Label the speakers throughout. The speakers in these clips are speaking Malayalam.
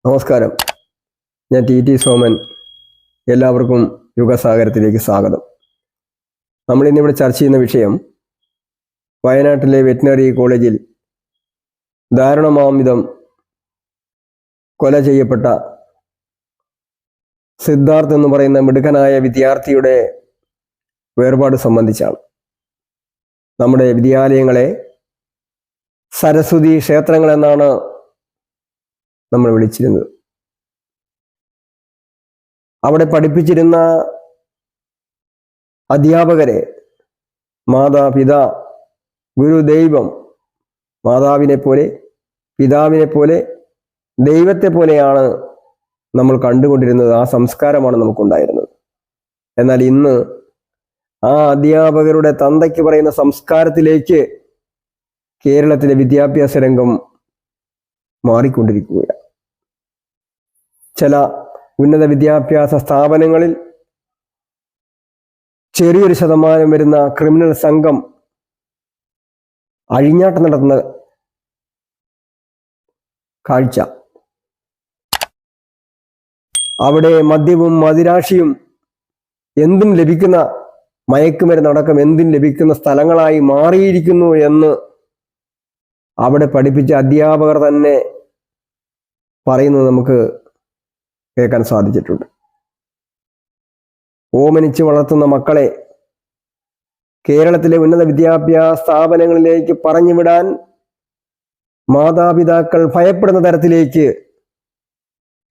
Speaker 1: നമസ്കാരം, ഞാൻ ടി സോമൻ. എല്ലാവർക്കും യുഗസാഗരത്തിലേക്ക് സ്വാഗതം. നമ്മൾ ഇന്നിവിടെ ചർച്ച ചെയ്യുന്ന വിഷയം വയനാട്ടിലെ വെറ്റിനറി കോളേജിൽ ദാരുണമാംവിധം കൊല ചെയ്യപ്പെട്ട സിദ്ധാർത്ഥ് എന്ന് പറയുന്ന മിടുക്കനായ വിദ്യാർത്ഥിയുടെ വേർപാട് സംബന്ധിച്ചാണ്. നമ്മുടെ വിദ്യാലയങ്ങളെ സരസ്വതി ക്ഷേത്രങ്ങൾ എന്നാണ് നമ്മൾ വിളിച്ചിരുന്നത്. അവിടെ പഠിപ്പിച്ചിരുന്ന അധ്യാപകരെ മാതാപിതാ ഗുരുദൈവം, മാതാവിനെ പോലെ പിതാവിനെ പോലെ ദൈവത്തെ പോലെയാണ് നമ്മൾ കണ്ടുകൊണ്ടിരുന്നത്. ആ സംസ്കാരമാണ് നമുക്കുണ്ടായിരുന്നത്. എന്നാൽ ഇന്ന് ആ അധ്യാപകരുടെ തന്തയ്ക്ക് പറയുന്ന സംസ്കാരത്തിലേക്ക് കേരളത്തിലെ വിദ്യാഭ്യാസ രംഗം മാറിക്കൊണ്ടിരിക്കുകയാണ്. ചില ഉന്നത വിദ്യാഭ്യാസ സ്ഥാപനങ്ങളിൽ ചെറിയൊരു ശതമാനം വരുന്ന ക്രിമിനൽ സംഘം അഴിഞ്ഞാട്ടം നടത്തുന്ന കാഴ്ച, അവിടെ മദ്യവും മദിരാശിയും എന്തും ലഭിക്കുന്ന, മയക്കുമരുന്നടക്കം എന്തും ലഭിക്കുന്ന സ്ഥലങ്ങളായി മാറിയിരിക്കുന്നു എന്ന് അവിടെ പഠിപ്പിച്ച അധ്യാപകർ തന്നെ പറയുന്നത് നമുക്ക് കേൾക്കാൻ സാധിച്ചിട്ടുണ്ട്. ഓമനിച്ച് വളർത്തുന്ന മക്കളെ കേരളത്തിലെ ഉന്നത വിദ്യാഭ്യാസ സ്ഥാപനങ്ങളിലേക്ക് പറഞ്ഞുവിടാൻ മാതാപിതാക്കൾ ഭയപ്പെടുന്ന തരത്തിലേക്ക്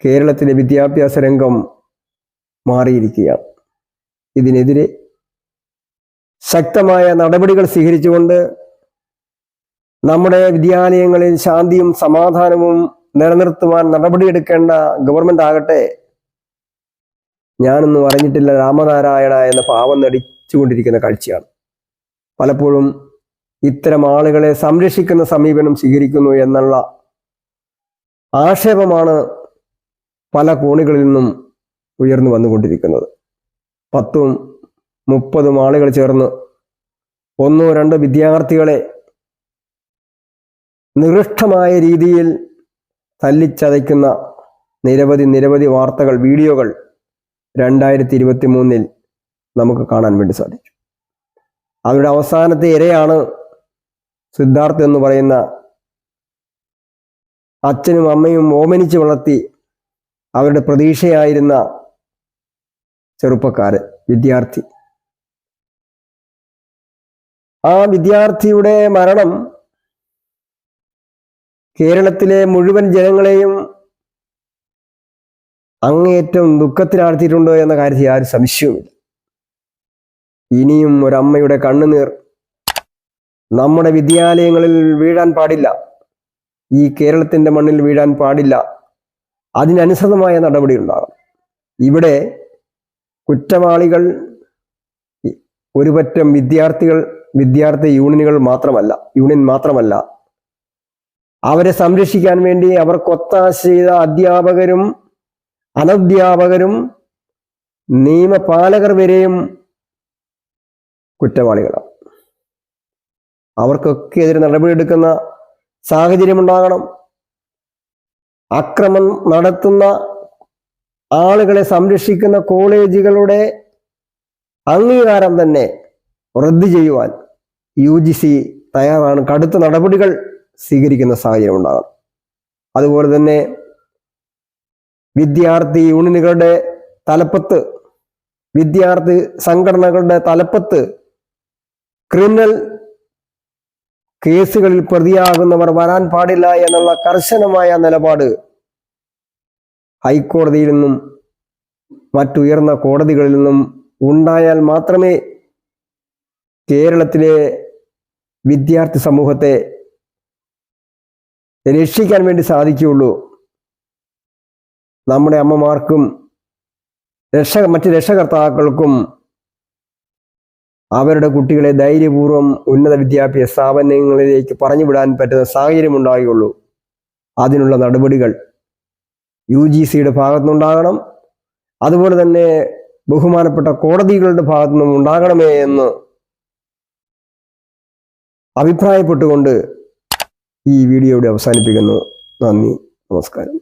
Speaker 1: കേരളത്തിലെ വിദ്യാഭ്യാസ രംഗം മാറിയിരിക്കുകയാണ്. ഇതിനെതിരെ ശക്തമായ നടപടികൾ സ്വീകരിച്ചുകൊണ്ട് നമ്മുടെ വിദ്യാലയങ്ങളിൽ ശാന്തിയും സമാധാനവും നിലനിർത്തുവാൻ നടപടിയെടുക്കേണ്ട ഗവൺമെന്റ് ആകട്ടെ, ഞാനൊന്നും അറിഞ്ഞിട്ടില്ല രാമനാരായണ എന്ന പാവം നടിച്ചുകൊണ്ടിരിക്കുന്ന കാഴ്ചയാണ്. പലപ്പോഴും ഇത്തരം ആളുകളെ സംരക്ഷിക്കുന്ന സമീപനം സ്വീകരിക്കുന്നു എന്നുള്ള ആക്ഷേപമാണ് പല കോണുകളിൽ നിന്നും ഉയർന്നു വന്നുകൊണ്ടിരിക്കുന്നത്. 10ഉം 30ഉം ആളുകൾ ചേർന്ന് 1ഓ 2ഓ വിദ്യാർത്ഥികളെ നികൃഷ്ടമായ രീതിയിൽ തല്ലിച്ചതയ്ക്കുന്ന നിരവധി വാർത്തകൾ, വീഡിയോകൾ 2023 നമുക്ക് കാണാൻ വേണ്ടി സാധിച്ചു. അവരുടെ അവസാനത്തെ ഇരയാണ് സിദ്ധാർത്ഥ് എന്ന് പറയുന്ന അച്ഛനും അമ്മയും ഓമനിച്ച് വളർത്തി അവരുടെ പ്രതീക്ഷയായിരുന്ന ചെറുപ്പക്കാരൻ, വിദ്യാർത്ഥി. ആ വിദ്യാർത്ഥിയുടെ മരണം കേരളത്തിലെ മുഴുവൻ ജനങ്ങളെയും അങ്ങേയറ്റം ദുഃഖത്തിലാഴ്ത്തിയിട്ടുണ്ടോ എന്ന കാര്യത്തിൽ ആരും സംശയവുമില്ല. ഇനിയും ഒരമ്മയുടെ കണ്ണുനീർ നമ്മുടെ വിദ്യാലയങ്ങളിൽ വീഴാൻ പാടില്ല, ഈ കേരളത്തിൻ്റെ മണ്ണിൽ വീഴാൻ പാടില്ല. അതിനനുസൃതമായ നടപടി ഉണ്ടാകും. ഇവിടെ കുറ്റവാളികൾ ഒരുപറ്റം വിദ്യാർത്ഥി യൂണിയൻ മാത്രമല്ല, അവരെ സംരക്ഷിക്കാൻ വേണ്ടി അവർക്ക് ഒത്താശ ചെയ്ത അധ്യാപകരും അനധ്യാപകരും നിയമപാലകർ വരെയും കുറ്റവാളികളാണ്. അവർക്കൊക്കെ എതിരെ നടപടിയെടുക്കുന്ന സാഹചര്യം ഉണ്ടാകണം. അക്രമം നടത്തുന്ന ആളുകളെ സംരക്ഷിക്കുന്ന കോളേജുകളുടെ അംഗീകാരം തന്നെ റദ്ദു ചെയ്യുവാൻ UGC തയ്യാറാണ്. കടുത്ത നടപടികൾ സ്വീകരിക്കുന്ന സാഹചര്യം ഉണ്ടാകണം. അതുപോലെ തന്നെ വിദ്യാർത്ഥി യൂണിയനുകളുടെ തലപ്പത്ത്, വിദ്യാർത്ഥി സംഘടനകളുടെ തലപ്പത്ത് ക്രിമിനൽ കേസുകളിൽ പ്രതിയാകുന്നവർ വരാൻ പാടില്ല എന്നുള്ള കർശനമായ നിലപാട് ഹൈക്കോടതിയിൽ നിന്നും മറ്റുയർന്ന കോടതികളിൽ നിന്നും ഉണ്ടായാൽ മാത്രമേ കേരളത്തിലെ വിദ്യാർത്ഥി സമൂഹത്തെ രക്ഷിക്കാൻ വേണ്ടി സാധിക്കുകയുള്ളൂ. നമ്മുടെ അമ്മമാർക്കും മറ്റ് രക്ഷകർത്താക്കൾക്കും അവരുടെ കുട്ടികളെ ധൈര്യപൂർവ്വം ഉന്നത വിദ്യാഭ്യാസ സ്ഥാപനങ്ങളിലേക്ക് പറഞ്ഞുവിടാൻ പറ്റുന്ന സാഹചര്യം ഉണ്ടാകുകയുള്ളൂ. അതിനുള്ള നടപടികൾ UGCയുടെ ഭാഗത്തുനിന്നുണ്ടാകണം. അതുപോലെ തന്നെ ബഹുമാനപ്പെട്ട കോടതികളുടെ ഭാഗത്തുനിന്നും ഉണ്ടാകണമേ എന്ന് അഭിപ്രായപ്പെട്ടുകൊണ്ട് ഈ വീഡിയോ ഇവിടെ അവസാനിപ്പിക്കുന്നു. നന്ദി, നമസ്കാരം.